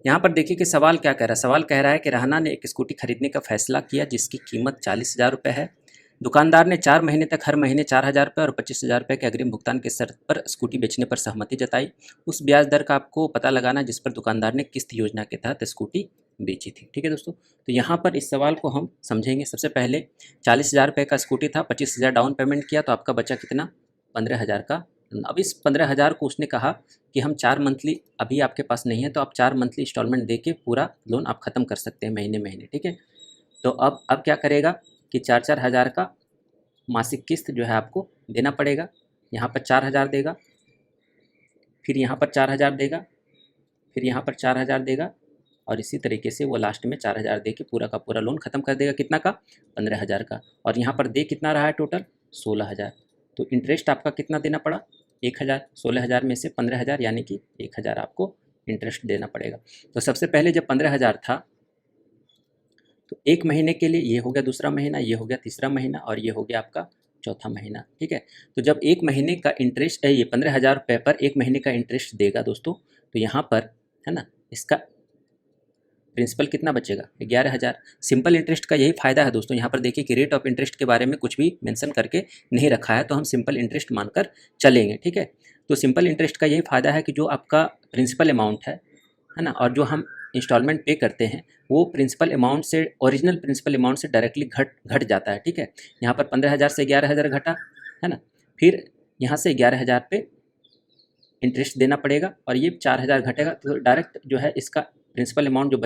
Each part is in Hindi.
यहाँ पर देखिए कि सवाल क्या कह रहा है। सवाल कह रहा है कि राहना ने एक स्कूटी खरीदने का फैसला किया जिसकी कीमत 40,000 रुपये है। दुकानदार ने 4 महीने तक हर महीने 4,000 रुपये और 25,000 रुपये के अग्रिम भुगतान की शर्त पर स्कूटी बेचने पर सहमति जताई। उस ब्याज दर का आपको पता लगाना जिस पर दुकानदार ने किस्त योजना के तहत स्कूटी बेची थी। ठीक है दोस्तों, तो यहाँ पर इस सवाल को हम समझेंगे। सबसे पहले 40,000 रुपये का स्कूटी था, 25,000 डाउन पेमेंट किया तो आपका बचा कितना, 15,000 का। अब इस 15,000 को उसने कहा कि हम 4 मंथली, अभी आपके पास नहीं है तो आप 4 मंथली इंस्टॉलमेंट दे के पूरा लोन आप ख़त्म कर सकते हैं महीने महीने। ठीक है, तो अब क्या करेगा कि 4-4 हज़ार का मासिक किस्त जो है आपको देना पड़ेगा। यहाँ पर 4,000 देगा, फिर यहाँ पर 4,000 देगा, फिर यहाँ पर 4,000 देगा और इसी तरीके से वो लास्ट में 4,000 दे के पूरा का पूरा लोन ख़त्म कर देगा। कितना का, 15,000 का। और यहाँ पर दे कितना रहा है टोटल, 16,000। तो इंटरेस्ट आपका कितना देना पड़ा, 1,000। 16,000 में से 15,000 यानी कि 1,000 आपको इंटरेस्ट देना पड़ेगा। तो सबसे पहले जब 15,000 था तो 1 महीने के लिए ये हो गया, दूसरा महीना ये हो गया, तीसरा महीना और ये हो गया आपका चौथा महीना। ठीक है, तो जब 1 महीने का इंटरेस्ट ये 15,000 रुपये पर 1 महीने का इंटरेस्ट देगा दोस्तों, तो यहाँ पर है ना, इसका प्रिंसिपल कितना बचेगा, 11,000। सिंपल इंटरेस्ट का यही फ़ायदा है दोस्तों। यहाँ पर देखिए कि रेट ऑफ इंटरेस्ट के बारे में कुछ भी मेंशन करके नहीं रखा है, तो हम सिंपल इंटरेस्ट मानकर चलेंगे। ठीक है, तो सिंपल इंटरेस्ट का यही फ़ायदा है कि जो आपका प्रिंसिपल अमाउंट है ना, और जो हम इंस्टॉलमेंट पे करते हैं वो प्रिंसिपल अमाउंट से, ओरिजिनल प्रिंसिपल अमाउंट से डायरेक्टली घट जाता है। ठीक है, यहाँ पर 15,000 से 11,000 घटा है ना, फिर यहाँ से 11,000 पे इंटरेस्ट देना पड़ेगा और ये 4,000 घटेगा, तो डायरेक्ट जो है इसका प्रिंसिपल अमाउंट जो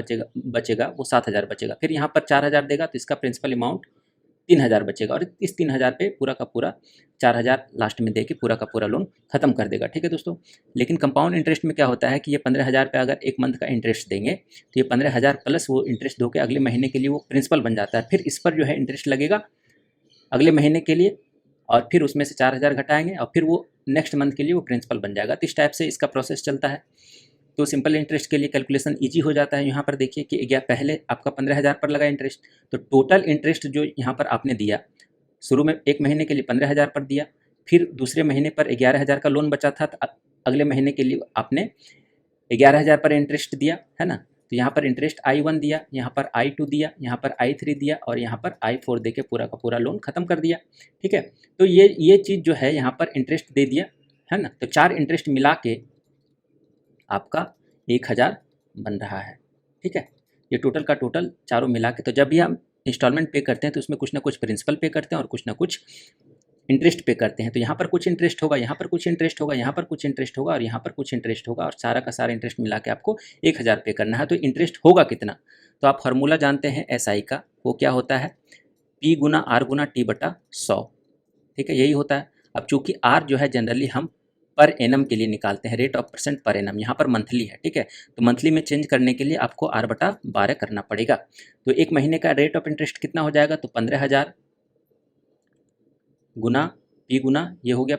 बचेगा वो 7,000 बचेगा। फिर यहाँ पर 4,000 देगा तो इसका प्रिंसिपल अमाउंट 3,000 बचेगा और इस 3,000 पे पूरा का पूरा 4,000 लास्ट में दे के पूरा का पूरा लोन खत्म कर देगा। ठीक है दोस्तों, लेकिन कंपाउंड इंटरेस्ट में क्या होता है कि ये 15,000 पे अगर 1 मंथ का इंटरेस्ट देंगे तो ये 15,000 प्लस वो इंटरेस्ट दो के अगले महीने के लिए वो प्रिंसिपल बन जाता है। फिर इस पर जो है इंटरेस्ट लगेगा अगले महीने के लिए और फिर उसमें से 4,000 घटाएंगे और फिर वो नेक्स्ट मंथ के लिए वो प्रिंसिपल बन जाएगा। तो इस टाइप से इसका प्रोसेस चलता है। तो सिंपल इंटरेस्ट के लिए कैलकुलेशन इजी हो जाता है। यहाँ पर देखिए कि पहले आपका 15,000 पर लगा इंटरेस्ट, तो टोटल इंटरेस्ट जो यहाँ पर आपने दिया, शुरू में 1 महीने के लिए 15,000 पर दिया, फिर दूसरे महीने पर 11,000 का लोन बचा था, तो अगले महीने के लिए आपने 11,000 पर इंटरेस्ट दिया है ना। तो यहाँ पर इंटरेस्ट I1 दिया, यहाँ पर I2 दिया, यहाँ पर I3 दिया और यहाँ पर I4 दे के पूरा का पूरा लोन खत्म कर दिया। ठीक है, तो ये चीज़ जो है यहाँ पर इंटरेस्ट दे दिया है ना, तो 4 इंटरेस्ट मिला के आपका 1,000 बन रहा है। ठीक है, ये टोटल का टोटल चारों मिला के। तो जब भी हम इंस्टॉलमेंट पे करते हैं तो उसमें कुछ ना कुछ प्रिंसिपल पे करते हैं और कुछ ना कुछ इंटरेस्ट पे करते हैं। तो यहाँ पर कुछ इंटरेस्ट होगा, यहाँ पर कुछ इंटरेस्ट होगा, यहाँ पर कुछ इंटरेस्ट होगा और यहाँ पर कुछ इंटरेस्ट होगा और सारा का सारा इंटरेस्ट मिला के आपको 1,000 पे करना है। तो इंटरेस्ट होगा कितना, तो आप फार्मूला जानते हैं SI का, वो क्या होता है, P गुना R गुना T बटा 100। ठीक है, यही होता है। अब चूंकि R जो है जनरली हम पर एनम के लिए निकालते हैं, rate of percent per annum, यहाँ पर मंथली है। ठीक है, तो मंथली में चेंज करने के लिए आपको R/12 करना पड़ेगा। तो 1 महीने का रेट ऑफ इंटरेस्ट कितना हो जाएगा, तो 15,000 गुना P गुना, ये हो गया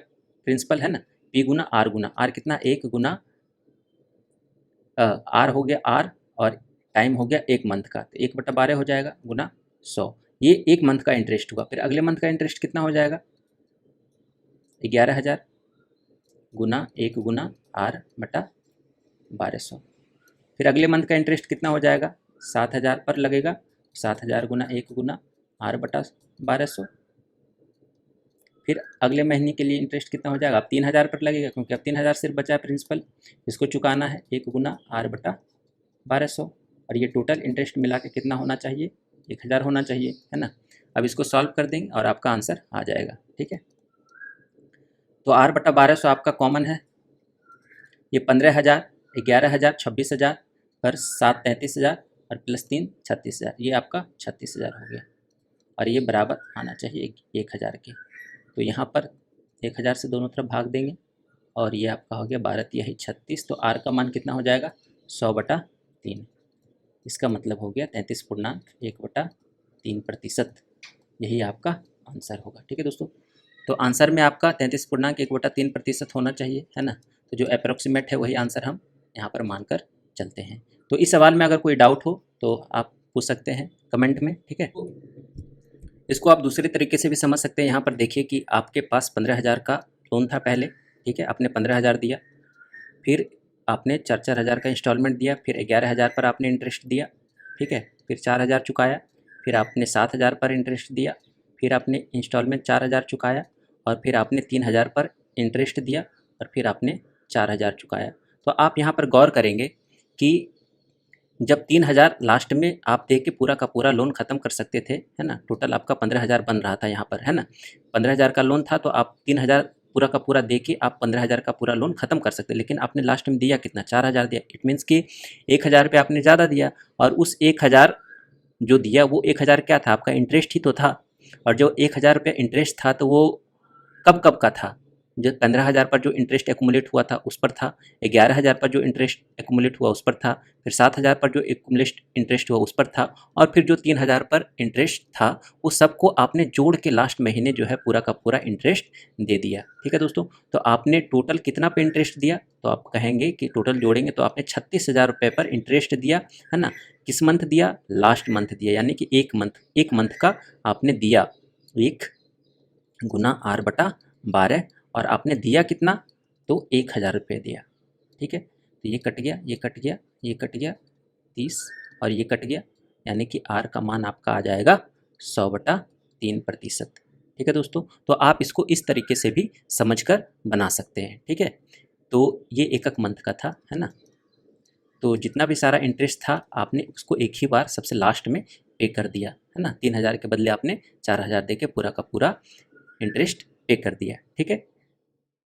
प्रिंसिपल है ना, P गुना R गुना, R कितना, 1 गुना R हो गया R और टाइम हो गया 1 मंथ का, तो 1/12 हो जाएगा गुना 100। ये 1 मंथ का इंटरेस्ट हुआ। फिर अगले मंथ का इंटरेस्ट कितना हो जाएगा, 11,000 गुना 1 गुना R/1200। फिर अगले मंथ का इंटरेस्ट कितना हो जाएगा, 7,000 पर लगेगा, 7,000 गुना 1 गुना R/1200। फिर अगले महीने के लिए इंटरेस्ट कितना हो जाएगा, अब 3,000 पर लगेगा क्योंकि अब 3,000 सिर्फ बचा है प्रिंसिपल, इसको चुकाना है, 1 गुना R/1200। और ये टोटल इंटरेस्ट मिला के कितना होना चाहिए, 1,000 होना चाहिए है ना। अब इसको सॉल्व कर देंगे और आपका आंसर आ जाएगा। ठीक है, तो R/1200 आपका कॉमन है, ये 15,000, 11,000, 26,000 पर 7 33,000 और प्लस 3 36,000, ये आपका 36,000 हो गया और ये बराबर आना चाहिए 1,000 के। तो यहाँ पर 1,000 से दोनों तरफ भाग देंगे और ये आपका हो गया 12 यही 36। तो R का मान कितना हो जाएगा, 100/3। इसका मतलब हो गया 33.1/3%। यही आपका आंसर होगा। ठीक है दोस्तों, तो आंसर में आपका 33.1/3% होना चाहिए है ना। तो जो अप्रोक्सीमेट है वही आंसर हम यहाँ पर मानकर चलते हैं। तो इस सवाल में अगर कोई डाउट हो तो आप पूछ सकते हैं कमेंट में। ठीक है, इसको आप दूसरे तरीके से भी समझ सकते हैं। यहाँ पर देखिए कि आपके पास 15,000 का लोन था पहले, ठीक है, आपने 15,000 दिया, फिर आपने 4-4 हज़ार का इंस्टॉलमेंट दिया, फिर 11 हज़ार पर आपने इंटरेस्ट दिया, ठीक है, फिर 4 हज़ार चुकाया, फिर आपने 7 हज़ार पर इंटरेस्ट दिया, फिर आपने इंस्टॉलमेंट 4 हज़ार चुकाया, और फिर आपने 3 हज़ार पर इंटरेस्ट दिया, और फिर आपने 4 हज़ार चुकाया। तो आप यहाँ पर गौर करेंगे कि जब 3 हज़ार लास्ट में आप दे के पूरा का पूरा लोन ख़त्म कर सकते थे, है ना, टोटल आपका 15 हज़ार बन रहा था यहाँ पर, है ना, 15 हज़ार का लोन था, तो आप 3 हज़ार पूरा का पूरा दे के आप 15 हज़ार का पूरा लोन ख़त्म कर सकते, लेकिन आपने लास्ट में दिया कितना, 4 हज़ार दिया। इट मीन्स कि 1 हज़ार रुपये आपने ज़्यादा दिया, और उस 1 हज़ार जो दिया वो 1 हज़ार क्या था, आपका इंटरेस्ट ही तो था। और जो 1 हज़ार रुपये इंटरेस्ट था तो वो कब कब का था, जो 15 हज़ार पर जो इंटरेस्ट एकमुलेट हुआ था उस पर था, 11 हज़ार पर जो इंटरेस्ट एकमुलेट हुआ उस पर था, फिर 7 हज़ार पर जो एकमुलेट इंटरेस्ट हुआ उस पर था, और फिर जो 3 हज़ार पर इंटरेस्ट था उस सबको आपने जोड़ के लास्ट महीने जो है पूरा का पूरा इंटरेस्ट दे दिया। ठीक है दोस्तों, तो आपने टोटल कितना पे इंटरेस्ट दिया, तो आप कहेंगे कि टोटल जोड़ेंगे तो आपने 36 हज़ार रुपये पर इंटरेस्ट दिया, है ना। किस मंथ दिया, लास्ट मंथ दिया, यानी कि एक मंथ का आपने दिया, 1 × 8/12, और आपने दिया कितना, तो 1 हज़ार रुपये दिया। ठीक है, तो ये कट गया, ये कट गया, ये कट गया 30, और ये कट गया, यानी कि आर का मान आपका आ जाएगा 100/3%। ठीक है दोस्तों, तो आप इसको इस तरीके से भी समझकर बना सकते हैं। ठीक है, तो ये एकक मंथ का था, है ना। तो जितना भी सारा इंटरेस्ट था आपने उसको एक ही बार सबसे लास्ट में पे कर दिया, है ना। 3 हज़ार के बदले आपने 4 हज़ार दे के पूरा का पूरा इंटरेस्ट पे कर दिया। ठीक है।